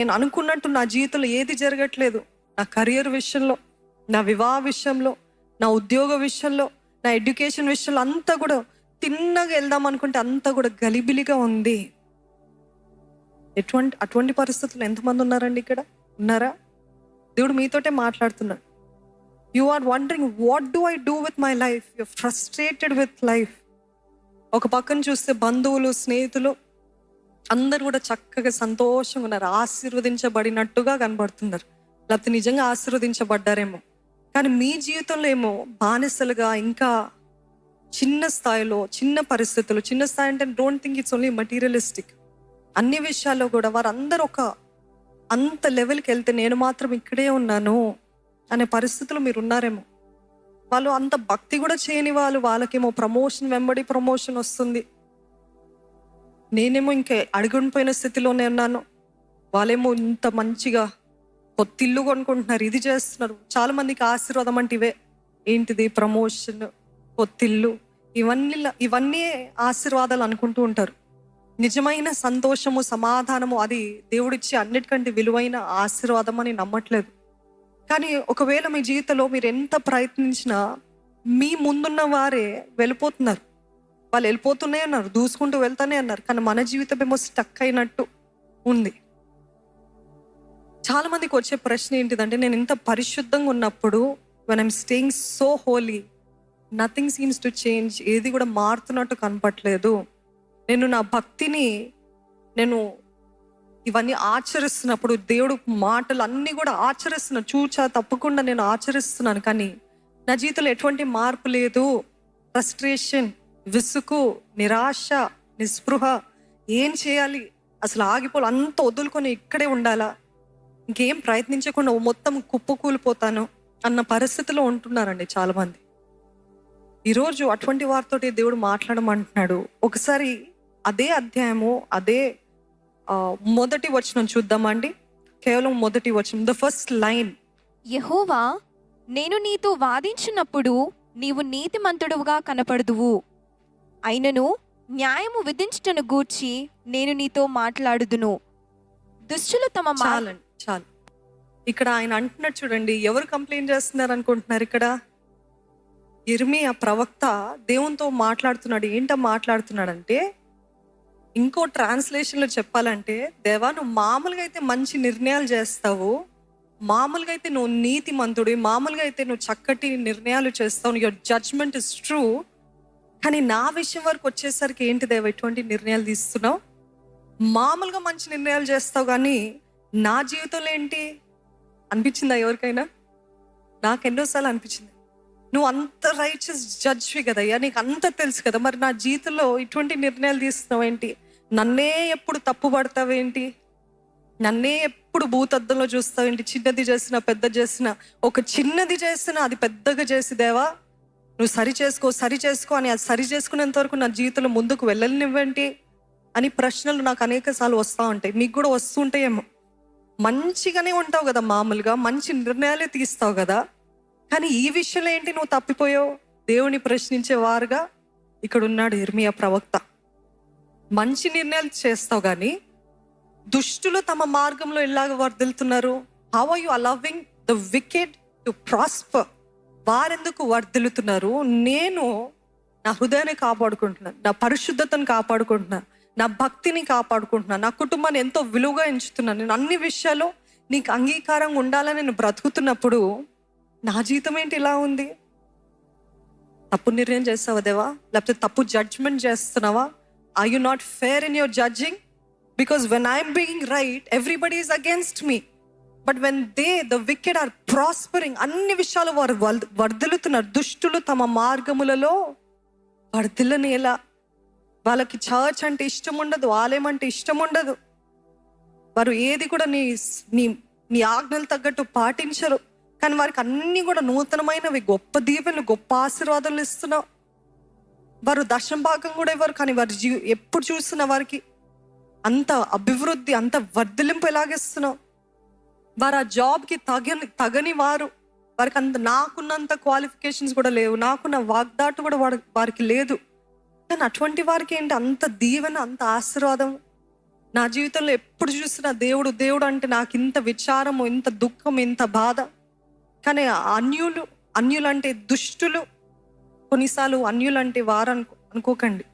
నేను అనుకున్నట్టు నా జీవితంలో ఏది జరగట్లేదు. నా కెరియర్ విషయంలో, నా వివాహ విషయంలో, నా ఉద్యోగ విషయంలో, నా ఎడ్యుకేషన్ విషయంలో అంతా కూడా తిన్నగా వెళ్దాం అనుకుంటే అంతా కూడా గలిబిలిగా ఉంది. అటువంటి పరిస్థితులు ఎంతమంది ఉన్నారండి? ఇక్కడ ఉన్నారా? దేవుడు మీతోటే మాట్లాడుతున్నాడు. You are wondering what do I do with my life. You are frustrated with life. ఒక పక్కన చూస్తే బంధువులు, స్నేహితులు అందరు కూడా చక్కగా సంతోషంగా ఉన్నారు, ఆశీర్వదించబడినట్టుగా కనబడుతున్నారు. లేకపోతే నిజంగా ఆశీర్వదించబడ్డారేమో. కానీ మీ జీవితంలో ఏమో బానిసలుగా, ఇంకా చిన్న స్థాయిలో, చిన్న పరిస్థితులు, చిన్న స్థాయి అంటే don't think it's only materialistic. అన్ని విషయాల్లో కూడా వారందరూ ఒక అంత లెవెల్కి వెళ్తే నేను మాత్రం ఇక్కడే ఉన్నాను అనే పరిస్థితులు మీరు ఉన్నారేమో. వాళ్ళు అంత భక్తి కూడా చేయని వాళ్ళకేమో ప్రమోషన్ వెంబడి ప్రమోషన్ వస్తుంది. నేనేమో ఇంకా అడుగునిపోయిన స్థితిలోనే ఉన్నాను. వాళ్ళేమో ఇంత మంచిగా కొత్త ఇల్లు కొనుక్కుంటున్నారు, ఇది చేస్తున్నారు. చాలా మందికి ఆశీర్వాదం అంటే ఇవే. ఏంటిది? ప్రమోషన్, కొత్త ఇల్లు, ఇవన్నీ ఆశీర్వాదాలు అనుకుంటూ ఉంటారు. నిజమైన సంతోషము, సమాధానము అది దేవుడిచ్చి అన్నిటికంటే విలువైన ఆశీర్వాదం అని నమ్మట్లేదు. కానీ ఒకవేళ మీ జీవితంలో మీరు ఎంత ప్రయత్నించినా మీ ముందున్న వారే వెళ్ళిపోతున్నారు. వాళ్ళు వెళ్ళిపోతూనే అన్నారు, దూసుకుంటూ వెళ్తానే అన్నారు. కానీ మన జీవితం ఏమో స్టక్ అయినట్టు ఉంది. చాలా మందికి వచ్చే ప్రశ్న ఏంటిదంటే, నేను ఇంత పరిశుద్ధంగా ఉన్నప్పుడు, when I'm staying so holy, nothing seems to change. ఏది కూడా మారుతున్నట్టు కనపట్లేదు. నేను నా భక్తిని, నేను ఇవన్నీ ఆచరిస్తున్నప్పుడు, దేవుడు మాటలు అన్నీ కూడా ఆచరిస్తున్నాను, చూచా తప్పకుండా నేను ఆచరిస్తున్నాను. కానీ నా జీవితంలో ఎటువంటి మార్పు లేదు. ఫ్రస్ట్రేషన్, విసుగు, నిరాశ, నిస్పృహ. ఏం చేయాలి? అసలు ఆగిపోవాలి, అంత వదులుకొని ఇక్కడే ఉండాలా, ఇంకేం ప్రయత్నించకుండా మొత్తం కుప్పకూలిపోతాను అన్న పరిస్థితిలో ఉంటున్నారండి చాలామంది. ఈరోజు అటువంటి వారితో దేవుడు మాట్లాడమంటున్నాడు. ఒకసారి అదే అధ్యాయము, అదే మొదటి వచనం చూద్దామండి. కేవలం మొదటి వచనం, ద ఫస్ట్ లైన్. యెహోవా, నేను నీతో వాదించినప్పుడు నీవు నీతిమంతుడుగా కనపడుదువు, అయినను న్యాయము విధించుటను గూర్చి నేను నీతో మాట్లాడుదును. దుష్టులు తమ చాలు. ఇక్కడ ఆయన అంటున్నాడు చూడండి, ఎవరు కంప్లైంట్ చేస్తున్నారు అనుకుంటున్నారు? ఇక్కడ యిర్మీయా ప్రవక్త దేవునితో మాట్లాడుతున్నాడు. ఏంటో మాట్లాడుతున్నాడంటే, ఇంకో ట్రాన్స్లేషన్లో చెప్పాలంటే, దేవా నువ్వు మామూలుగా అయితే మంచి నిర్ణయాలు చేస్తావు, మామూలుగా అయితే నువ్వు నీతిమంతుడు, మామూలుగా అయితే నువ్వు చక్కటి నిర్ణయాలు చేస్తావు, యువర్ జడ్జ్మెంట్ ఇస్ ట్రూ. కానీ నా విషయం వరకు వచ్చేసరికి ఏంటి దేవా ఎటువంటి నిర్ణయాలు తీస్తున్నావు? మామూలుగా మంచి నిర్ణయాలు చేస్తావు, కానీ నా జీవితంలో ఏంటి అనిపించిందా ఎవరికైనా? నాకు ఎన్నోసార్లు అనిపించింది, నువ్వు అంత రైచియస్ జడ్జ్వి కదయ్యా, నీకు అంత తెలుసు కదా, మరి నా జీవితంలో ఇటువంటి నిర్ణయాలు తీస్తున్నావు ఏంటి? నన్నే ఎప్పుడు తప్పు పడతావేంటి? నన్నే ఎప్పుడు భూతద్దంలో చూస్తావేంటి? చిన్నది చేసినా, పెద్ద చేసినా, ఒక చిన్నది చేసినా అది పెద్దగా చేసి, దేవా నువ్వు సరి చేసుకో అని, అది సరి చేసుకునేంత వరకు నా జీవితంలో ముందుకు వెళ్ళనివ్వేంటి అని ప్రశ్నలు నాకు అనేక సార్లు వస్తూ ఉంటాయి. మీకు కూడా వస్తుంటాయేమో. మంచిగానే ఉంటావు కదా, మామూలుగా మంచి నిర్ణయాలే తీస్తావు కదా, కానీ ఈ విషయంలో ఏంటి నువ్వు తప్పిపోయావు? దేవుని ప్రశ్నించేవారుగా ఇక్కడ ఉన్నాడు యిర్మీయా ప్రవక్త. మంచి నిర్ణయాలు చేస్తావు, కానీ దుష్టులు తమ మార్గంలో ఎలాగ వర్ధిల్లుతున్నారు? How are you allowing the wicked to prosper? వారెందుకు వర్ధిల్లుతున్నారు? నేను నా హృదయాన్ని కాపాడుకుంటున్నాను, నా పరిశుద్ధతను కాపాడుకుంటున్నాను, నా భక్తిని కాపాడుకుంటున్నాను, నా కుటుంబాన్ని ఎంతో విలువగా ఎంచుతున్నాను, నేను అన్ని విషయాల్లో నీకు అంగీకారంగా ఉండాలని నేను బ్రతుకుతున్నప్పుడు నా జీవితం ఏంటి ఇలా ఉంది? తప్పు నిర్ణయం చేస్తావా దేవా? లేకపోతే తప్పు జడ్జ్మెంట్ చేస్తున్నావా? Are you not fair in your judging? Because when I'm being right, everybody is against me. But when the wicked are prospering, అన్ని విషయాలు వారు వర్ధిల్లుతున్నారు. దుష్టులు తమ మార్గములలో వర్ధిల్లని ఎలా? వాళ్ళకి చర్చ్ అంటే ఇష్టం ఉండదు, ఆలయం అంటే ఇష్టం ఉండదు, వారు ఏది కూడా నీ ఆజ్ఞలు తగ్గట్టు పాటించరు. కానీ వారికి అన్ని కూడా నూతనమైనవి, గొప్ప దీవెనలు, గొప్ప ఆశీర్వాదాలు ఇస్తున్నావు. వారు దశంభాగం కూడా ఇవ్వరు, కానీ వారి ఎప్పుడు చూస్తున్న వారికి అంత అభివృద్ధి, అంత వర్ధిలింపు ఎలాగిస్తున్నావు. వారు ఆ జాబ్కి తగని వారు, వారికి నాకున్నంత క్వాలిఫికేషన్స్ కూడా లేవు, నాకున్న వాగ్దాటు కూడా వారికి లేదు. కానీ అటువంటి వారికి ఏంటి అంత దీవెన, అంత ఆశీర్వాదం? నా జీవితంలో ఎప్పుడు చూసినా దేవుడు దేవుడు అంటే నాకు ఇంత విచారము, ఇంత దుఃఖం, ఇంత బాధ. కానీ అన్యులంటే దుష్టులు, కొన్నిసార్లు అన్యులంటే వారు అనుకోకండి,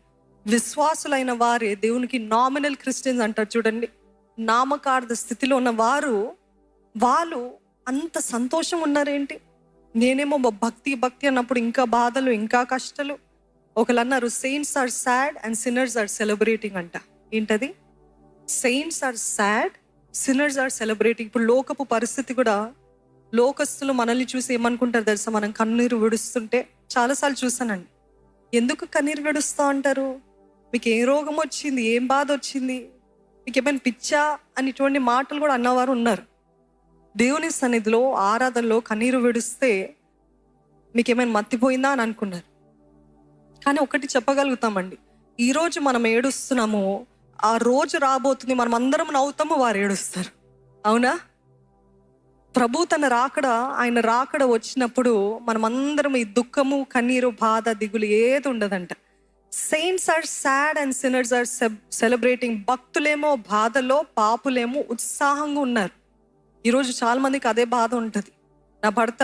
విశ్వాసులైన వారే దేవునికి నామినల్ క్రిస్టియన్స్ అంటారు చూడండి. నామకార్థ స్థితిలో ఉన్న వాళ్ళు అంత సంతోషం ఉన్నారేంటి? నేనేమో భక్తి అన్నప్పుడు ఇంకా బాధలు, ఇంకా కష్టాలు. ఒకళ్ళు అన్నారు, saints are sad and sinners are celebrating అంట. ఏంటది? Saints are sad, sinners are celebrating. ఇప్పుడు లోకపు పరిస్థితి కూడా, లోకస్తులు మనల్ని చూసి ఏమనుకుంటారు తెలుసా? మనం కన్నీరు విడుస్తుంటే చాలాసార్లు చూసానండి. ఎందుకు కన్నీరు విడుస్తూ అంటారు? మీకు ఏ రోగం వచ్చింది, ఏం బాధ వచ్చింది, మీకు ఏమైనా పిచ్చా అనేటువంటి మాటలు కూడా అన్నవారు ఉన్నారు. దేవుని సన్నిధిలో ఆరాధనలో కన్నీరు విడిస్తే మీకేమైనా మత్తిపోయిందా అని అనుకున్నారు. కానీ ఒకటి చెప్పగలుగుతామండి, ఈరోజు మనం ఏడుస్తున్నాము, ఆ రోజు రాబోతుంది, మనం అందరం నవ్వుతాము, వారు ఏడుస్తారు. అవునా? ప్రభు ఆయన రాకడ వచ్చినప్పుడు మనమందరం ఈ దుఃఖము, కన్నీరు, బాధ, దిగులు ఏది ఉండదంట. Saints are sad and sinners are celebrating. భక్తులేమో బాధలో, పాపులేమో ఉత్సాహంగా ఉన్నారు. ఈరోజు చాలా మందికి అదే బాధ ఉంటుంది. నా భర్త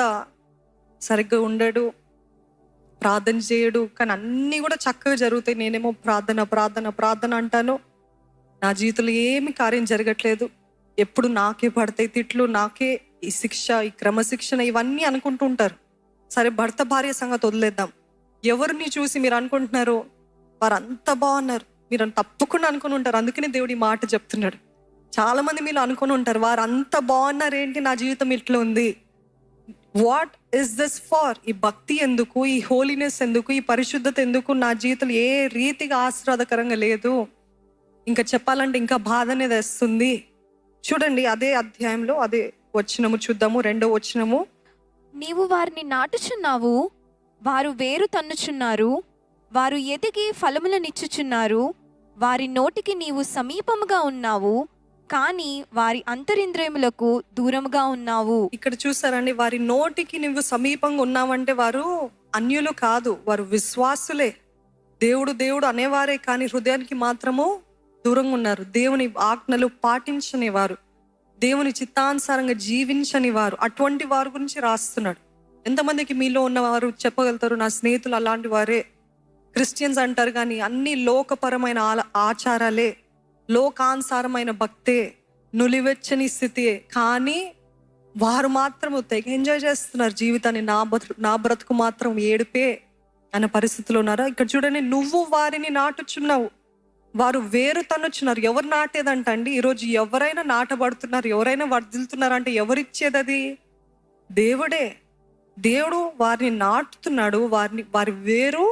సరిగ్గా ఉండడు, ప్రార్థన చేయడు, కానీ అన్నీ కూడా చక్కగా జరుగుతాయి. నేనేమో ప్రార్థన అంటాను, నా జీవితంలో ఏమి కార్యం జరగట్లేదు. ఎప్పుడు నాకే పడతాయి తిట్లు, నాకే ఈ శిక్ష, ఈ క్రమశిక్షణ, ఇవన్నీ అనుకుంటూ ఉంటారు. సరే, భర్త భార్య సంగతి వదిలేద్దాం. ఎవరిని చూసి మీరు అనుకుంటున్నారు వారు అంత బాగున్నారు, మీరు తప్పకుండా అనుకుని ఉంటారు. అందుకనే దేవుడు ఈ మాట చెప్తున్నాడు. చాలా మంది మీరు అనుకుని ఉంటారు, వారు అంత బాగున్నారు, ఏంటి నా జీవితం ఇట్లా ఉంది. What is this for? ఈ భక్తి ఎందుకు, ఈ హోలీనెస్ ఎందుకు, ఈ పరిశుద్ధత ఎందుకు? నా జీవితం ఏ రీతిగా ఆశీర్వాదకరంగా లేదు. ఇంకా చెప్పాలంటే ఇంకా బాధ అనేది వస్తుంది. చూడండి, అదే అధ్యాయంలో అదే వచనము చూద్దాము, 2వ వచనము. నీవు వారిని నాటుచున్నావు, వారు వేరు తన్నుచున్నారు, వారు ఎదిగి ఫలములనిచ్చుచున్నారు, వారి నోటికి నీవు సమీపముగా ఉన్నావు, కానీ వారి అంతరింద్రియములకు దూరముగా ఉన్నావు. ఇక్కడ చూసారండి, వారి నోటికి నువ్వు సమీపంగా ఉన్నావంటే వారు అన్యులు కాదు, వారు విశ్వాసులే. దేవుడు అనేవారే, కానీ హృదయానికి మాత్రము దూరంగా ఉన్నారు. దేవుని ఆజ్ఞలు పాటించని వారు, దేవుని చిత్తానుసారంగా జీవించని వారు, అటువంటి వారి గురించి రాస్తున్నాడు. ఎంతమందికి మీలో ఉన్నవారు చెప్పగలుగుతారు, నా స్నేహితులు అలాంటి వారే, క్రిస్టియన్స్ అంటారు కానీ అన్ని లోకపరమైన ఆచారాలే, లోకానుసారమైన భక్తే, నులివెచ్చని స్థితియే, కానీ వారు మాత్రము తెగ ఎంజాయ్ చేస్తున్నారు జీవితాన్ని. నా బ్రతుకు మాత్రం ఏడుపే అన్న పరిస్థితిలో ఉన్నారా? ఇక్కడ చూడండి, నువ్వు వారిని నాటుచున్నావు, వారు వేరు తన్నుచున్నారు. ఎవరు నాటేదంట అండి? ఈరోజు ఎవరైనా నాటబడుతున్నారు, ఎవరైనా వర్ధిల్తున్నారు అంటే ఎవరిచ్చేది? అది దేవుడే. దేవుడు వారిని నాటుతున్నాడు, వారి వేరు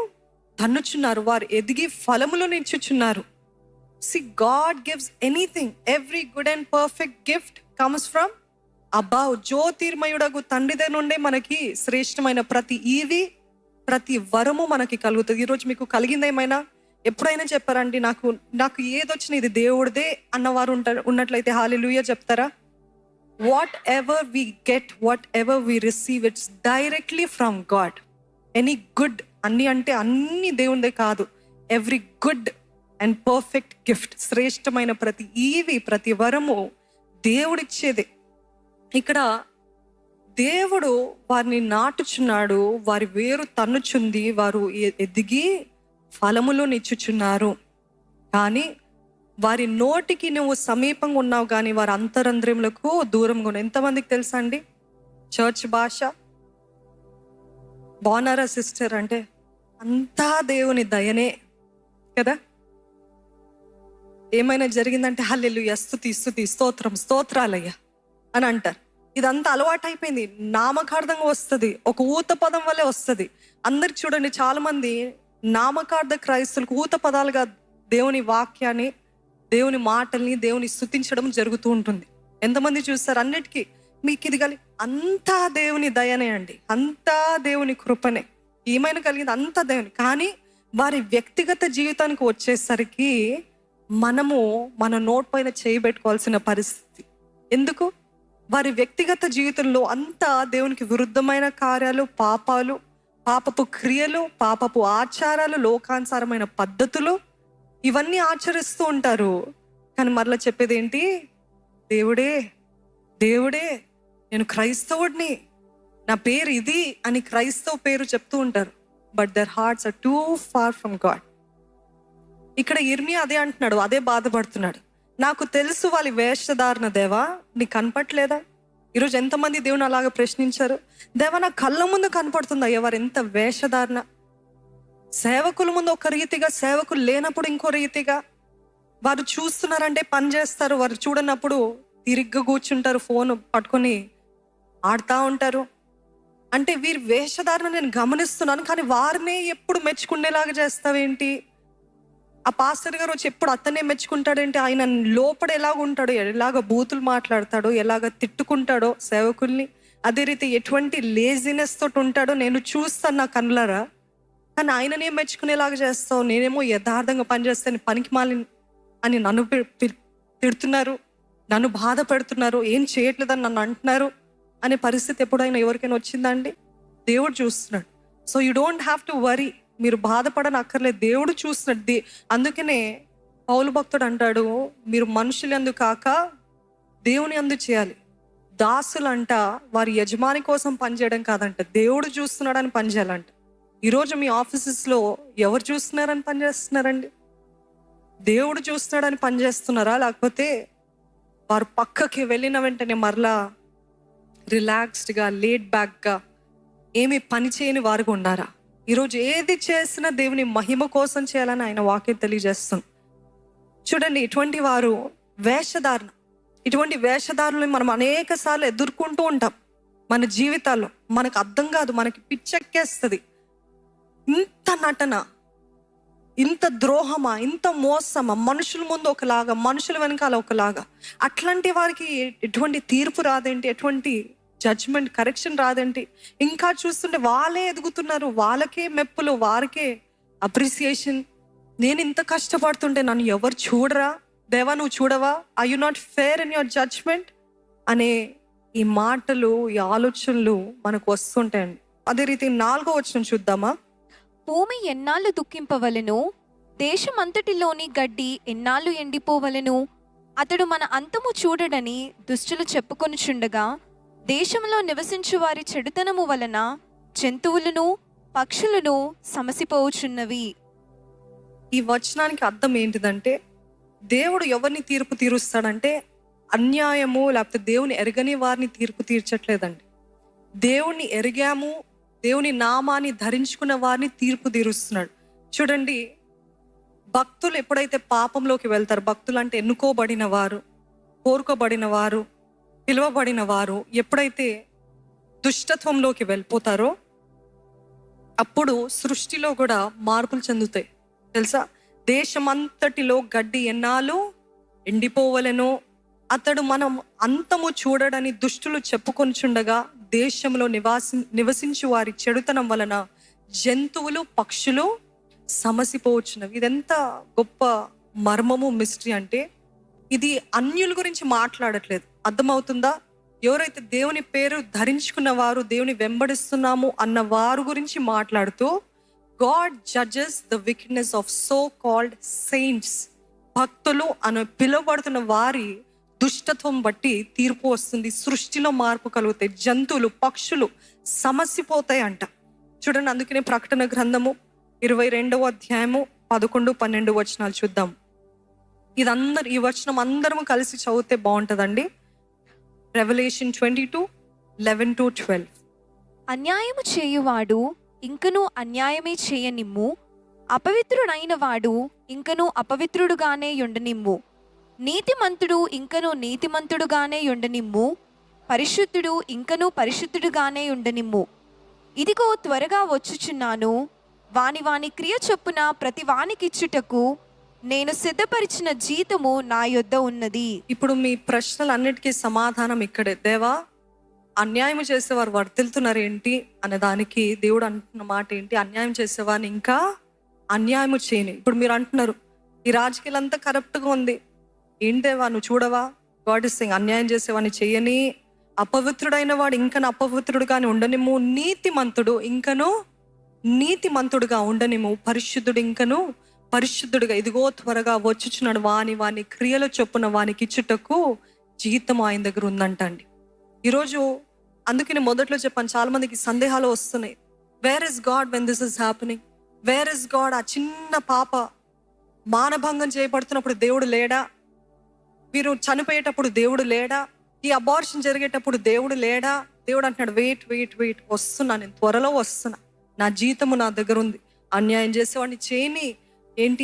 తన్నుచున్నారు, వారు ఎదిగి ఫలములను ఇచ్చుచున్నారు. See, God gives anything. Every good and perfect gift comes from above. జ్యోతిర్మయుడగు తండ్రి దగ్గర నుండే మనకి శ్రేష్టమైన ప్రతి ఈవి, ప్రతి వరము మనకి కలుగుతుంది. ఈరోజు మీకు కలిగింది ఏమైనా? ఎప్పుడైనా చెప్పారండి, నాకు ఏదొచ్చినా ఇది దేవుడిదే అన్నవారు ఉన్నట్లయితే హల్లెలూయా చెప్తారా? Whatever we get, whatever we receive, it's directly from God. Any good, అన్ని దేవునిదే కాదు. Every good and perfect gift, శ్రేష్టమైన ప్రతి ఈవి, ప్రతి వరము దేవుడిచ్చేదే. ఇక్కడ దేవుడు వారిని నాటుచున్నాడు, వారి వేరు తన్నుచుంది, వారు ఎదిగి ఫలములు నిచ్చుచున్నారు, కానీ వారి నోటికి నువ్వు సమీపంగా ఉన్నావు, కానీ వారి అంతరంద్రియములకు దూరంగా ఉన్నావు. ఎంతమందికి తెలుసా అండి చర్చ్ భాష? బాగున్నారా సిస్టర్ అంటే అంతా దేవుని దయనే కదా. ఏమైనా జరిగిందంటే హల్లెలూయా, స్తుతి, స్తోత్రాలయ్యా అని అంటారు. ఇదంతా అలవాటు అయిపోయింది, నామకార్థంగా వస్తుంది, ఒక ఊత పదం వల్లే వస్తుంది. అందరికి చూడండి, చాలా మంది నామకార్థ క్రైస్తవులకు ఊత పదాలుగా దేవుని వాక్యాన్ని, దేవుని మాటల్ని, దేవుని స్తుతించడం జరుగుతూ ఉంటుంది. ఎంతమంది చూస్తారు? అన్నిటికీ మీకు ఇది అంతా దేవుని దయనే అండి, అంతా దేవుని కృపనే, ఏమైనా కలిగింది అంతా దేవుని. కానీ వారి వ్యక్తిగత జీవితానికి వచ్చేసరికి మనము మన నోట్ పైన చేయబెట్టుకోవాల్సిన పరిస్థితి. ఎందుకు? వారి వ్యక్తిగత జీవితంలో అంతా దేవునికి విరుద్ధమైన కార్యాలు, పాపాలు, పాపపు క్రియలు, పాపపు ఆచారాలు, లోకానుసారమైన పద్ధతులు, ఇవన్నీ ఆచరిస్తూ ఉంటారు. కానీ మరలా చెప్పేది ఏంటి? దేవుడే, దేవుడే, నేను క్రైస్తవుడిని, నా పేరు ఇది అని క్రైస్తవ పేరు చెప్తూ ఉంటారు. But their hearts are too far from God. ఇక్కడ ఇర్మియా అదే అంటున్నాడు, అదే బాధపడుతున్నాడు. నాకు తెలుసు వాళ్ళ వేషధారణ దేవా, నీకు కనపట్లేదా? ఈరోజు ఎంతమంది దేవుని అలాగా ప్రశ్నించారు, దేవా నా కళ్ళ ముందు కనపడుతుందా ఎవరు ఎంత వేషధారణ? సేవకుల ముందు ఒక రీతిగా, సేవకులు లేనప్పుడు ఇంకో రీతిగా. వారు చూస్తున్నారంటే పని చేస్తారు, వారు చూడనప్పుడు తిరిగ్గా కూర్చుంటారు, ఫోన్ పట్టుకొని ఆడుతూ ఉంటారు. అంటే వీరి వేషధారణ నేను గమనిస్తున్నాను, కానీ వారినే ఎప్పుడు మెచ్చుకునేలాగా చేస్తావేంటి? ఆ పాస్టర్ గారు వచ్చి ఎప్పుడు అతనే మెచ్చుకుంటాడేంటి? ఆయన లోపల ఎలాగ ఉంటాడో, ఎలాగ బూతులు మాట్లాడతాడో, ఎలాగ తిట్టుకుంటాడో సేవకుల్ని, అదే రీతి ఎటువంటి లేజినెస్ తోటి ఉంటాడో నేను చూస్తాను నా కళ్ళరా. కానీ ఆయననే మెచ్చుకునేలాగా చేస్తావు, నేనేమో యథార్థంగా పనిచేస్తాను పనికి మాలి అని నన్ను తిడుతున్నారు, నన్ను బాధ పెడుతున్నారు, ఏం చేయట్లేదని నన్ను అంటున్నారు అనే పరిస్థితి ఎప్పుడైనా ఎవరికైనా వచ్చిందండి? దేవుడు చూస్తున్నాడు. So you don't have to worry, మీరు బాధపడని అక్కర్లేదు, దేవుడు చూస్తున్నాడు. అందుకనే పౌలు భక్తుడు అంటాడు, మీరు మనుషులు అందు కాక దేవుని అందు చేయాలి. దాసులంట వారి యజమాని కోసం పనిచేయడం కాదంట, దేవుడు చూస్తున్నాడని పనిచేయాలంట. ఈరోజు మీ ఆఫీసెస్లో ఎవరు చూస్తున్నారని పనిచేస్తున్నారండి? దేవుడు చూస్తున్నాడని పనిచేస్తున్నారా? లేకపోతే వారు పక్కకి వెళ్ళిన వెంటనే మరలా రిలాక్స్డ్గా, లేడ్ బ్యాక్గా, ఏమి పని చేయని వారుగా ఉన్నారా? ఈరోజు ఏది చేసినా దేవుని మహిమ కోసం చేయాలని ఆయన వాక్యం తెలియజేస్తుంది. చూడండి, ఇటువంటి వారు వేషధారణ, ఇటువంటి వేషధారణలు మనం అనేక సార్లు ఎదుర్కొంటూ ఉంటాం మన జీవితాల్లో. మనకు అర్థం కాదు, మనకి పిచ్చెక్కేస్తుంది. ఇంత నటన, ఇంత ద్రోహమా, ఇంత మోసమా, మనుషుల ముందు ఒకలాగా, మనుషుల వెనకాల ఒకలాగా. అట్లాంటి వారికి ఎటువంటి తీర్పు రాదేంటి? ఎటువంటి జడ్జ్మెంట్, కరెక్షన్ రాదేంటి? ఇంకా చూస్తుంటే వాళ్ళే ఎదుగుతున్నారు, వాళ్ళకే మెప్పులు, వారికే అప్రిసియేషన్. నేను ఇంత కష్టపడుతుంటే నన్ను ఎవరు చూడరా? దేవా నువ్వు చూడవా? Are you not fair in your judgement అనే ఈ మాటలు, ఈ ఆలోచనలు మనకు వస్తుంటాయండి. అదే రీతి 4వ వచనం చూద్దామా? భూమి ఎన్నాళ్ళు దుఃఖింపవలెను, దేశమంతటిలోని గడ్డి ఎన్నాళ్ళు ఎండిపోవలెను. అతడు మన అంతము చూడడని దుష్టులు చెప్పుకొనుచుండగా, దేశంలో నివసించు వారి చెడుతనము వలన జంతువులను పక్షులను సమసిపోవుచున్నవి. ఈ వచనానికి అర్థం ఏంటిదంటే, దేవుడు ఎవరిని తీర్పు తీరుస్తాడంటే అన్యాయము లేకపోతే దేవుని ఎరగని వారిని తీర్పు తీర్చట్లేదండి. దేవుణ్ణి ఎరిగాము, దేవుని నామాన్ని ధరించుకున్న వారిని తీర్పు తీరుస్తున్నాడు. చూడండి, భక్తులు ఎప్పుడైతే పాపంలోకి వెళ్తారు, భక్తులు అంటే ఎన్నుకోబడిన వారు, కోరుకోబడిన వారు, పిలువబడిన వారు ఎప్పుడైతే దుష్టత్వంలోకి వెళ్ళిపోతారో అప్పుడు సృష్టిలో కూడా మార్పులు చెందుతాయి. తెలుసా? దేశమంతటిలో గడ్డి ఎన్నాళ్ళు ఎండిపోవలెను, అతడు మనం అంతము చూడడని దుష్టులు చెప్పుకొనిచుండగా, దేశంలో నివసించు వారి చెడుతనం వలన జంతువులు పక్షులు సమసిపోవచ్చున్నవి. ఇదెంత గొప్ప మర్మము, మిస్టరీ అంటే ఇది అన్యుల గురించి మాట్లాడట్లేదు. అర్థమవుతుందా? ఎవరైతే దేవుని పేరు ధరించుకున్న వారు, దేవుని వెంబడిస్తున్నాము అన్న వారు గురించి మాట్లాడుతూ, God judges the wickedness of so called saints. భక్తులు అని పిలువబడుతున్న వారి దుష్టత్వం బట్టి తీర్పు వస్తుంది, సృష్టిలో మార్పు కలుగుతాయి, జంతువులు పక్షులు సమసిపోతాయి అంట. చూడండి, అందుకనే ప్రకటన గ్రంథము 22వ అధ్యాయము 11, 12 వచనాలు చూద్దాం. ఈ వచనం అందరము కలిసి చదివితే బాగుంటుందండి. రెవల్యూషన్ 22:11-12. అన్యాయము చేయువాడు ఇంకనూ అన్యాయమే చేయనిమ్ము, అపవిత్రుడైన వాడు ఇంకనూ అపవిత్రుడుగానే ఉండనిమ్ము, నీతిమంతుడు ఇంకనూ నీతిమంతుడుగానే ఉండనిమ్ము, పరిశుద్ధుడు ఇంకనూ పరిశుద్ధుడుగానే ఉండనిమ్ము. ఇదిగో త్వరగా వచ్చుచున్నాను, వాని వాని క్రియ చొప్పున ప్రతి వానికిచ్చుటకు నేను సిద్ధపరిచిన జీతము నా యొద్ద ఉన్నది. ఇప్పుడు మీ ప్రశ్నలన్నిటికీ సమాధానం ఇక్కడే. దేవా, అన్యాయం చేసేవారు వర్తిల్తున్నారు ఏంటి అనే దానికి దేవుడు అంటున్న మాట ఏంటి? అన్యాయం చేసేవారిని ఇంకా అన్యాయము చేయని. ఇప్పుడు మీరు అంటున్నారు, ఈ రాజకీయాలు అంతా కరప్ట్గా ఉంది, ఏంటేవా నువ్వు చూడవా? గాడ్ ఇస్ సేయింగ్, అన్యాయం చేసేవాడిని చేయని, అపవిత్రుడైన వాడు ఇంకను అపవిత్రుడుగానే ఉండనిమ్ము, నీతిమంతుడు ఇంకను నీతిమంతుడుగా ఉండనిమ్ము, పరిశుద్ధుడు ఇంకను పరిశుద్ధుడిగా ఇదిగో త్వరగా వచ్చుచున్నాడు, వాని క్రియల చొప్పున వానికి ఇచ్చుటకు జీతం ఆయన దగ్గర ఉందంట అండి. ఈరోజు అందుకని మొదట్లో చెప్పాను, చాలా మందికి సందేహాలు వస్తున్నాయి. Where is God when this is happening? Where is God? ఆ చిన్న పాప మానభంగం చేయబడుతున్నప్పుడు దేవుడు లేడా? వీరు చనిపోయేటప్పుడు దేవుడు లేడా? ఈ అబార్షన్ జరిగేటప్పుడు దేవుడు లేడా? దేవుడు అంటున్నాడు, వెయిట్ వెయిట్ వెయిట్, వస్తున్నా, నేను త్వరలో వస్తున్నా, నా జీతము నా దగ్గర ఉంది. అన్యాయం చేసేవాడిని చేయని,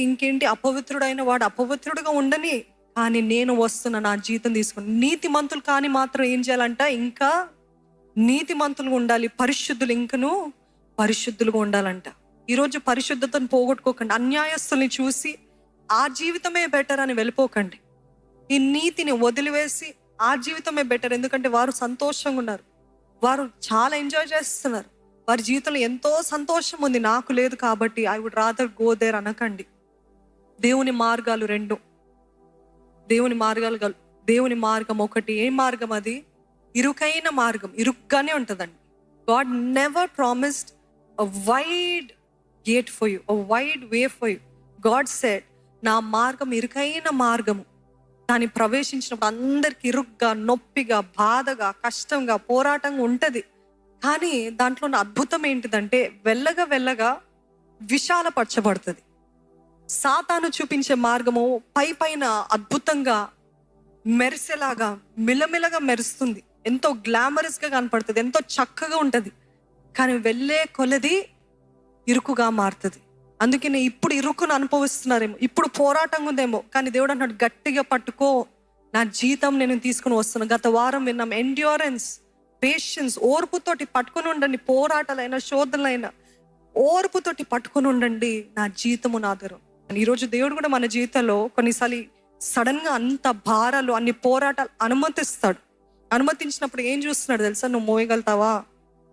ఇంకేంటి అపవిత్రుడైన వాడు అపవిత్రుడుగా ఉండని, కానీ నేను వస్తున్నా, నా జీతం తీసుకుని. నీతిమంతులు కానీ మాత్రం ఏం చేయాలంట? ఇంకా నీతిమంతులుగా ఉండాలి, పరిశుద్ధులు ఇంకను పరిశుద్ధులుగా ఉండాలంట. ఈరోజు పరిశుద్ధతను పోగొట్టుకోకండి. అన్యాయస్తుల్ని చూసి ఆ జీవితమే బెటర్ అని వెళ్ళిపోకండి. ఈ నీతిని వదిలివేసి ఆ జీవితమే బెటర్, ఎందుకంటే వారు సంతోషంగా ఉన్నారు, వారు చాలా ఎంజాయ్ చేస్తున్నారు, వారి జీవితంలో ఎంతో సంతోషం ఉంది, నాకు లేదు కాబట్టి I would rather go there అనకండి. దేవుని మార్గాలు రెండు, దేవుని మార్గం ఒకటి. ఏ మార్గం అది? ఇరుకైన మార్గం, ఇరుగ్గానే ఉంటుందండి. God never promised a wide gate for you, a wide way for you. God said, నా మార్గం ఇరుకైన మార్గము, దాన్ని ప్రవేశించినప్పుడు అందరికి ఇరుగ్గా, నొప్పిగా, బాధగా, కష్టంగా, పోరాటంగా ఉంటుంది. కానీ దాంట్లో ఉన్న అద్భుతం ఏంటిదంటే వెళ్ళగా విశాలపరచబడుతుంది. సాతాను చూపించే మార్గము పైన అద్భుతంగా మెరిసేలాగా మిలమిలగా మెరుస్తుంది, ఎంతో గ్లామరస్గా కనపడుతుంది, ఎంతో చక్కగా ఉంటుంది. కానీ వెళ్ళే కొలది ఇరుకుగా మారుతుంది. అందుకని ఇప్పుడు ఇరుకును అనుభవిస్తున్నారేమో, ఇప్పుడు పోరాటంగా ఉందేమో, కానీ దేవుడు అన్నాడు, గట్టిగా పట్టుకో, నా జీతం నేను తీసుకుని వస్తున్నాను. గత వారం విన్నాం, ఎండ్యూరెన్స్, పేషెన్స్, ఓర్పుతోటి పట్టుకుని ఉండండి. పోరాటాలైనా శోధనలైనా ఓర్పుతోటి పట్టుకుని ఉండండి, నా జీతము నా దగ్గర. ఈరోజు దేవుడు కూడా మన జీవితంలో కొన్నిసార్లు సడన్ గా అంత భారాలు, అన్ని పోరాటాలు అనుమతిస్తాడు. అనుమతించినప్పుడు ఏం చూస్తున్నాడు తెలుసా? నువ్వు మోయగలుగుతావా?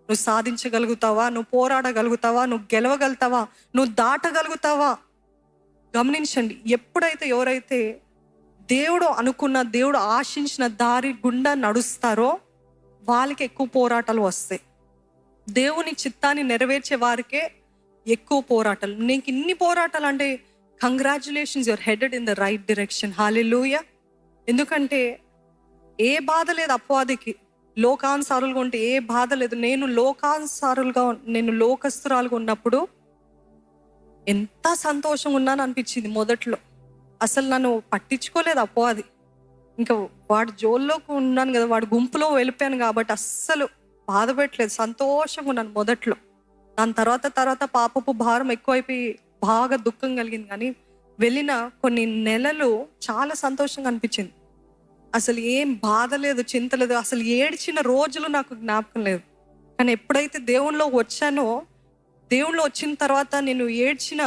నువ్వు సాధించగలుగుతావా? నువ్వు పోరాడగలుగుతావా? నువ్వు గెలవగలుగుతావా? నువ్వు దాటగలుగుతావా? గమనించండి, ఎప్పుడైతే ఎవరైతే దేవుడు అనుకున్న, దేవుడు ఆశించిన దారి గుండా నడుస్తారో వాళ్ళకి ఎక్కువ పోరాటాలు వస్తాయి. దేవుని చిత్తాన్ని నెరవేర్చే వారికే ఎక్కువ పోరాటాలు. నీకు ఇన్ని పోరాటాలు అంటే congratulations, your headed in the right direction. హల్లెలూయా. ఎందుకంటే ఏ బాధ లేదు అపవాదికి, లోకానుసారులుగా ఉంటే ఏ బాధ లేదు. నేను లోకస్తురాలుగా ఉన్నప్పుడు ఎంత సంతోషంగా ఉన్నాను అనిపించింది మొదట్లో. అసలు నన్ను పట్టించుకోలేదు అపవాది. ఇంకా వాడి జోల్లోకి ఉన్నాను కదా, వాడి గుంపులో వెళ్ళిపోయాను కాబట్టి అస్సలు బాధ పెట్టలేదు, సంతోషంగా ఉన్నాను మొదట్లో. దాని తర్వాత పాపపు భారం ఎక్కువైపోయి బాగా దుఃఖం కలిగింది. కానీ వెళ్ళిన కొన్ని నెలలు చాలా సంతోషంగా అనిపించింది. అసలు ఏం బాధ లేదు, చింత లేదు, అసలు ఏడ్చిన రోజులు నాకు జ్ఞాపకం లేదు. కానీ ఎప్పుడైతే దేవునిలో వచ్చానో, దేవునిలో వచ్చిన తర్వాత నేను ఏడ్చిన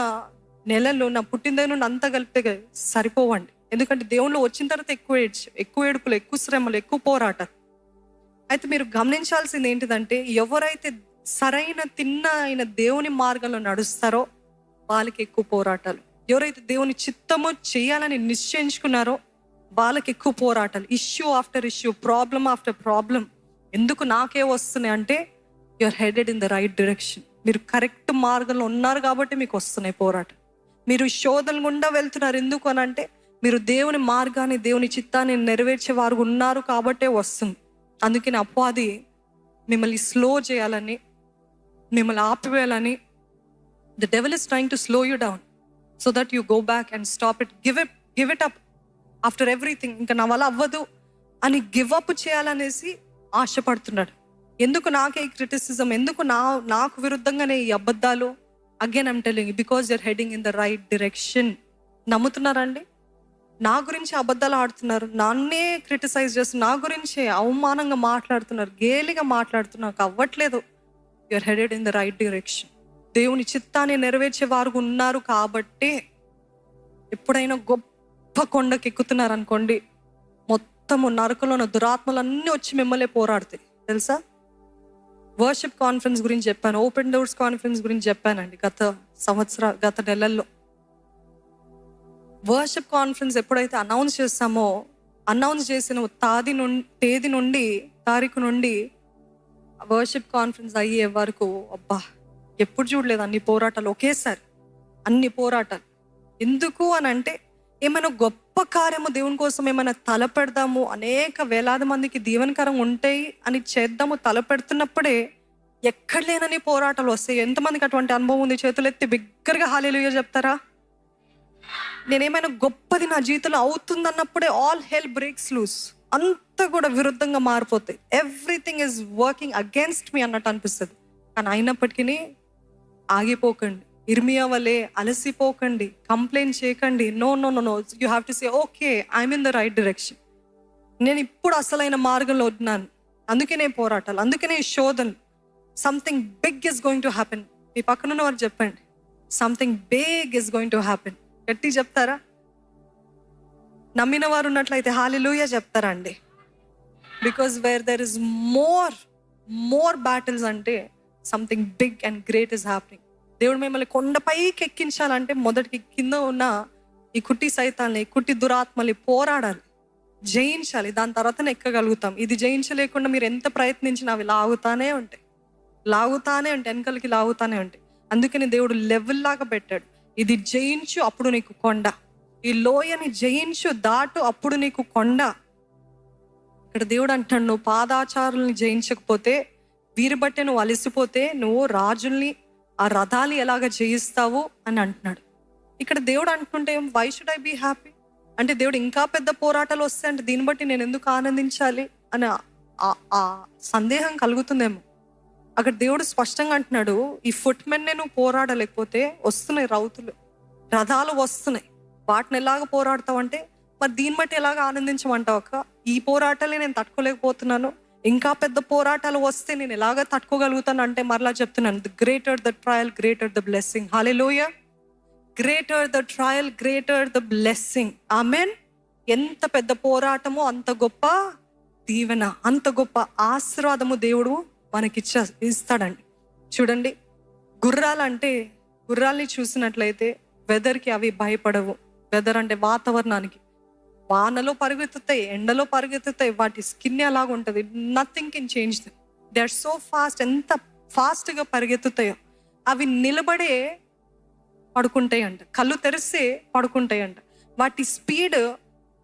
నెలలు నా పుట్టినదైన నుండి అంతా కలిపితే సరిపోవండి. ఎందుకంటే దేవునిలో వచ్చిన తర్వాత ఎక్కువ ఏడుపులు, ఎక్కువ శ్రమలు, ఎక్కువ పోరాటాలు. అయితే మీరు గమనించాల్సింది ఏంటిదంటే, ఎవరైతే సరైన అయిన దేవుని మార్గంలో నడుస్తారో వాళ్ళకి ఎక్కువ పోరాటాలు. ఎవరైతే దేవుని చిత్తము చేయాలని నిశ్చయించుకున్నారో వాళ్ళకి ఎక్కువ పోరాటాలు. Issue after issue, problem after problem. ఎందుకు నాకే వస్తున్నాయి అంటే, you're headed in the right direction. మీరు కరెక్ట్ మార్గంలో ఉన్నారు కాబట్టి మీకు వస్తున్నాయి పోరాటం. మీరు శోధన గుండా వెళ్తున్నారు ఎందుకు అని అంటే, మీరు దేవుని మార్గాన్ని, దేవుని చిత్తాన్ని నెరవేర్చే వారు ఉన్నారు కాబట్టే వస్తుంది. అందుకని అపవాది మిమ్మల్ని స్లో చేయాలని, మిమ్మల్ని ఆపివేయాలని, the devil is trying to slow you down so that you go back and stop it, give it up after everything. ఇంకా నా వల్ల అవ్వదు అని గివ్ అప్ చేయాలనేసి ఆశపడుతున్నాడు. ఎందుకు నాకే ఈ క్రిటిసిజం, ఎందుకు నాకు విరుద్ధంగానే ఈ అబద్ధాలు? Again I'm telling, because you're heading in the right direction. నమ్ముతున్నారండి? నా గురించి అబద్ధాలు ఆడుతున్నారు, నన్నే క్రిటిసైజ్ చేస్తున్నారు, నా గురించి అవమానంగా మాట్లాడుతున్నారు, గేలిగా మాట్లాడుతున్నారు, నాకు అవ్వట్లేదు. You're headed in the right direction. దేవుని చిత్తాన్ని నెరవేర్చే వారు ఉన్నారు కాబట్టే. ఎప్పుడైనా గొప్ప కొండకి ఎక్కుతున్నారు అనుకోండి, మొత్తము నరకంలో ఉన్న దురాత్మలన్నీ వచ్చి మిమ్మల్ని పోరాడుతాయి తెలుసా. వర్షిప్ కాన్ఫరెన్స్ గురించి చెప్పాను, ఓపెన్ డోర్స్ కాన్ఫరెన్స్ గురించి చెప్పానండి గత నెలల్లో. వర్షిప్ కాన్ఫరెన్స్ ఎప్పుడైతే అనౌన్స్ చేస్తామో, అనౌన్స్ చేసిన తారీఖు నుండి వర్షిప్ కాన్ఫరెన్స్ అయ్యే వరకు అబ్బా ఎప్పుడు చూడలేదు అన్ని పోరాటాలు ఒకేసారి, అన్ని పోరాటాలు. ఎందుకు అని అంటే ఏమైనా గొప్ప కార్యము దేవుని కోసం ఏమైనా తలపెడదాము, అనేక వేలాది మందికి దీవెనకరంగా ఉంటాయి అని చేద్దాము తలపెడుతున్నప్పుడే ఎక్కడ లేనని పోరాటాలు వస్తాయి. ఎంతమందికి అటువంటి అనుభవం ఉంది? చేతులు ఎత్తి బిగ్గరగా హల్లెలూయా చెప్తారా? నేనేమైనా గొప్పది నా జీవితంలో అవుతుందన్నప్పుడే ఆల్ హెల్ బ్రేక్స్ లూస్, అంతా కూడా విరుద్ధంగా మారిపోతాయి. Everything is working against me అన్నట్టు అనిపిస్తుంది. కానీ అయినప్పటికీ ఆగిపోకండి, ఇర్మియా వలె అలసిపోకండి, కంప్లైంట్ చేయకండి. No no no no, you have to say okay, I'm in the right direction. నేను ఇప్పుడు అసలైన మార్గంలో ఉన్నాను, అందుకనే పోరాటాలు, అందుకనే శోధనలు. Something big is going to happen. మీ పక్కనున్న వారు చెప్పండి, something big is going to happen. గట్టి చెప్తారా? నమ్మిన వారు ఉన్నట్లయితే హల్లెలూయా చెప్తారా అండి? Because where there is more battles అంటే something big and great is happening. దేవుడు మిమ్మల్ని కొండపైకి ఎక్కించాలంటే మొదటికి కింద ఉన్న ఈ కుట్టి సైతాన్ని, కుట్టి దురాత్మల్ని పోరాడాలి, జయించాలి. దాని తర్వాతనే ఎక్కగలుగుతాం. ఇది జయించలేకుండా మీరు ఎంత ప్రయత్నించినా అవి లాగుతానే ఉంటాయి, వెనకలకి లాగుతానే ఉంటాయి. అందుకని దేవుడు లెవెల్ లాగా పెట్టాడు. ఇది జయించు, అప్పుడు నీకు కొండ. ఈ లోయని జయించు, దాటు, అప్పుడు నీకు కొండ. ఇక్కడ దేవుడు అంటాడు, నువ్వు పాదాచారుల్ని జయించకపోతే, వీరి బట్టే నువ్వు అలసిపోతే, నువ్వు రాజుల్ని, ఆ రథాలు ఎలాగ జయిస్తావు అని అంటున్నాడు. ఇక్కడ దేవుడు అంటుంటే why should I be happy అంటే, దేవుడు ఇంకా పెద్ద పోరాటాలు వస్తాయి అంటే దీన్ని బట్టి నేను ఎందుకు ఆనందించాలి అని ఆ సందేహం కలుగుతుందేమో. అక్కడ దేవుడు స్పష్టంగా అంటున్నాడు, ఈ ఫుట్ మెన్నే నువ్వు పోరాడలేకపోతే వస్తున్నాయి రౌతులు, రథాలు వస్తున్నాయి, వాటిని ఎలాగ పోరాడతావు అంటే, మరి దీన్ని బట్టి ఎలాగ ఆనందించమంటావు అక్క? ఈ పోరాటాలే నేను తట్టుకోలేకపోతున్నాను, ఇంకా పెద్ద పోరాటాలు వస్తే నేను ఎలాగ తట్టుకోగలుగుతాను అంటే, మరలా చెప్తున్నాను, the greater the trial greater the blessing. Hallelujah. Greater the trial greater the blessing. Amen. ఎంత పెద్ద పోరాటమో అంత గొప్ప దీవెన, అంత గొప్ప ఆశీర్వాదము దేవుడు మనకి ఇస్తాడండి. చూడండి, గుర్రాల్ని చూసినట్లయితే వెదర్కి అవి భయపడవు. వెదర్ అంటే వాతావరణానికి. వానలో పరిగెత్తుతాయి, ఎండలో పరిగెత్తుతాయి, వాటి స్కిన్ అలాగ ఉంటుంది. Nothing can change them. They are so fast. ఎంత ఫాస్ట్గా పరిగెత్తుతాయో. అవి నిలబడే పడుకుంటాయంట, కళ్ళు తెరిస్తే పడుకుంటాయంట. వాటి స్పీడ్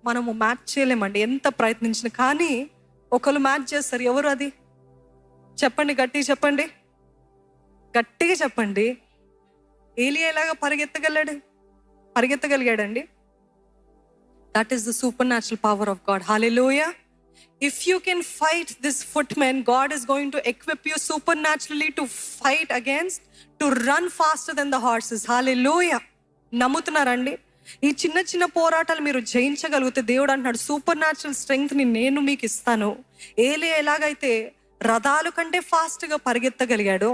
మనము మ్యాచ్ చేయలేమండి ఎంత ప్రయత్నించిన. కానీ ఒకళ్ళు మ్యాచ్ చేస్తారు. ఎవరు అది? చెప్పండి, గట్టిగా చెప్పండి, గట్టిగా చెప్పండి. ఏలియా ఎలాగా పరిగెత్తగలిగాడండి? That is the supernatural power of God. హల్లెలూయా. If you can fight this footman, God is going to equip you supernaturally to fight against, to run faster than the horses. Hallelujah. నమ్ముతున్నారండి? ఈ చిన్న చిన్న పోరాటాలు మీరు జయించగలిగితే దేవుడు అంటున్నాడు, super natural స్ట్రెంగ్త్ని నేను మీకు ఇస్తాను. ఏలియా ఎలాగైతే రథాలు కంటే ఫాస్ట్గా పరిగెత్తగలిగాడో,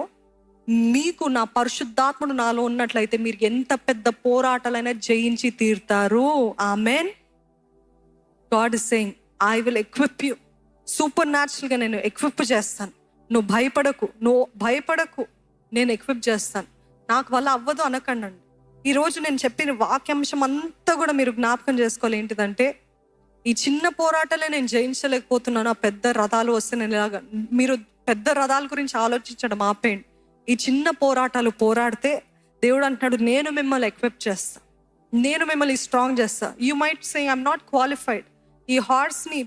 మీకు నా పరిశుద్ధాత్ముడు నాలో ఉన్నట్లయితే మీరు ఎంత పెద్ద పోరాటాలైనా జయించి తీరుతారు. ఆమెన్. God is saying, I will equip you. Super న్యాచురల్గా నేను ఎక్విప్ చేస్తాను. నువ్వు భయపడకు, నేను ఎక్విప్ చేస్తాను. నాకు వల్ల అవ్వదు అనకండి. ఈరోజు నేను చెప్పిన వాక్యాంశం అంతా కూడా మీరు జ్ఞాపకం చేసుకోవాలి. ఏంటిదంటే, ఈ చిన్న పోరాటాలే నేను జయించలేకపోతున్నాను, ఆ పెద్ద రథాలు వస్తే నేను ఇలాగా. మీరు పెద్ద రథాల గురించి ఆలోచించడం ఆపేయండి. ఈ చిన్న పోరాటాలు పోరాడితే దేవుడు అంటున్నాడు, నేను మిమ్మల్ని ఎక్విప్ చేస్తా, నేను మిమ్మల్ని స్ట్రాంగ్ చేస్తా. You might say I'm not qualified. ఈ హార్స్ని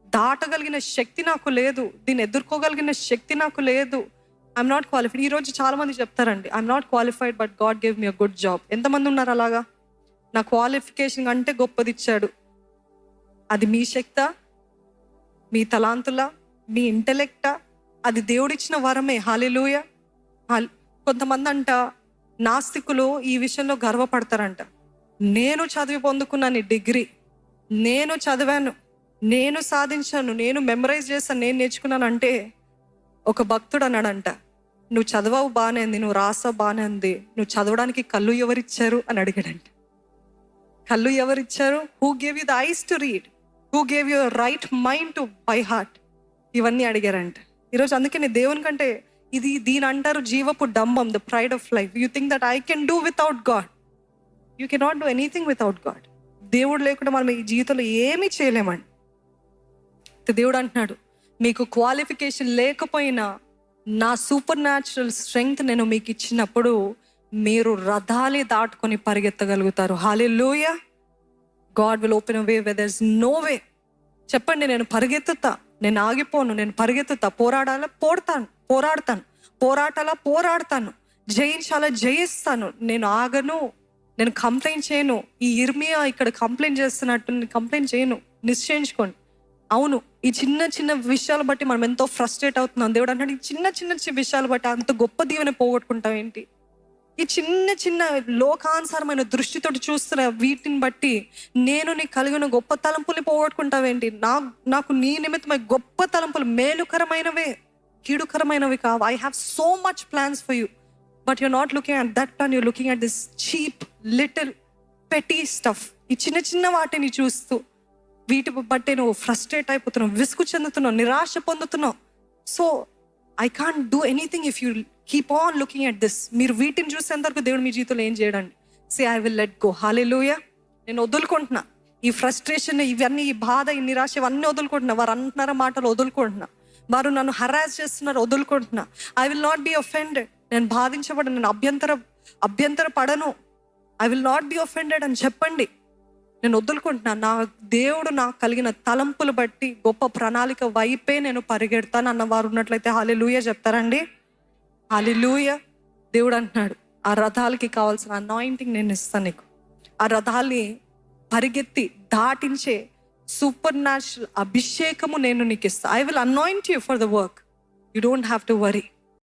దాటగలిగిన శక్తి నాకు లేదు, దీన్ని ఎదుర్కోగలిగిన శక్తి నాకు లేదు, ఐఎమ్ నాట్ క్వాలిఫైడ్. ఈరోజు చాలా మంది చెప్తారండి, I'm not qualified but God gave me a good job. ఎంతమంది ఉన్నారు అలాగా? నా క్వాలిఫికేషన్ అంటే గొప్పది ఇచ్చాడు. అది మీ శక్తా, మీ తలాంతులా, మీ ఇంటెలెక్టా? అది దేవుడిచ్చిన వరమే. హల్లెలూయా. కొంతమంది అంట, నాస్తికులు ఈ విషయంలో గర్వపడతారంట. నేను చదివి పొందుకున్నాను ఈ డిగ్రీ, నేను చదివాను, నేను సాధించాను, నేను మెమరైజ్ చేశాను, నేను నేర్చుకున్నాను అంటే, ఒక భక్తుడు అన్నాడంట, నువ్వు చదవవు బాగానే ఉంది, నువ్వు రాసావు బాగానే ఉంది, నువ్వు చదవడానికి కళ్ళు ఎవరిచ్చారు అని అడిగాడంట. కళ్ళు ఎవరిచ్చారు? Who gave you the eyes to read, who gave you right mind to by heart? ఇవన్నీ అడిగారంట. ఈరోజు అందుకని దేవుని కంటే దీని అంటారు జీవపు డంబం, the pride of life. You think that I can do without God. You cannot do anything without God. దేవుడు లేకుండా మనం ఈ జీవితంలో ఏమీ చేయలేమండి. దేవుడు అంటున్నాడు, మీకు క్వాలిఫికేషన్ లేకపోయినా నా సూపర్ న్యాచురల్ స్ట్రెంగ్త్ నేను మీకు ఇచ్చినప్పుడు మీరు రథాలే దాటుకొని పరిగెత్తగలుగుతారు. హల్లెలూయా. God will open a way where there is no way. చెప్పండి, నేను పరిగెత్తుతా, నేను ఆగిపోను, నేను పరిగెత్తుతా, పోరాడతాను, పోరాడతాను, జయించాలా జయిస్తాను, నేను ఆగను, నేను కంప్లైంట్ చేయను. ఈ ఇర్మియా ఇక్కడ కంప్లైంట్ చేస్తున్నట్టు నేను కంప్లైంట్ చేయను. నిశ్చయించుకోండి. అవును, ఈ చిన్న చిన్న విషయాలు బట్టి మనం ఎంతో ఫ్రస్ట్రేట్ అవుతున్నాం. దేవుడు అంటాడు, ఈ చిన్న చిన్న విషయాలు బట్టి అంత గొప్ప దీవెన పోగొట్టుకుంటాం ఏంటి? ఈ చిన్న చిన్న లోకానుసారమైన దృష్టితోటి చూస్తున్న వీటిని బట్టి నేను నీకు కలిగిన గొప్ప తలంపుల్ని పోగొట్టుకుంటావేంటి? నాకు నీ నిమిత్తమై గొప్ప తలంపులు, మేలుకరమైనవే, కీడుకరమైనవి కావు. I have so much plans for you, but you're not looking at that plan, your looking at this cheap little petty stuff. ఈ చిన్న చిన్న వాటిని చూస్తూ వీటి బట్టే నువ్వు ఫ్రస్ట్రేట్ అయిపోతున్నావు, విసుగు చెందుతున్నావు, నిరాశ పొందుతున్నావు. So I can't do anything if you keep on looking at this. మీరు వీటిని చూసేంతవరకు దేవుడు మీ జీవితంలో ఏం చేయడండి. Say I will let go. హల్లెలూయా. నేను వదులుకుంటున్నా ఈ ఫ్రస్ట్రేషన్, ఇవన్నీ, ఈ బాధ, ఈ నిరాశ, ఇవన్నీ వదులుకుంటున్నా. వారు అంటున్నారా మాటలు వదులుకుంటున్నా. వారు నన్ను హరాస్ చేస్తున్నారు, వదులుకుంటున్నా. I will not be offended. నేను బాధించబడను, నేను అభ్యంతర పడను. I will not be offended అని చెప్పండి. నేను వదులుకుంటున్నా. నా దేవుడు నాకు కలిగిన తలంపులు బట్టి గొప్ప ప్రణాళిక వైపే నేను పరిగెడతాను అన్న వారు ఉన్నట్లయితే హల్లెలూయా చెప్తారండి. హల్లెలూయా. దేవుడు అంటున్నాడు, ఆ రథాలకి కావాల్సిన అనాయింటింగ్ నేను ఇస్తాను నీకు. ఆ రథాల్ని పరిగెత్తి దాటించే సూపర్ న్యాచురల్ అభిషేకము నేను నీకు ఇస్తాను. I will anoint you for the work. You don't have to worry.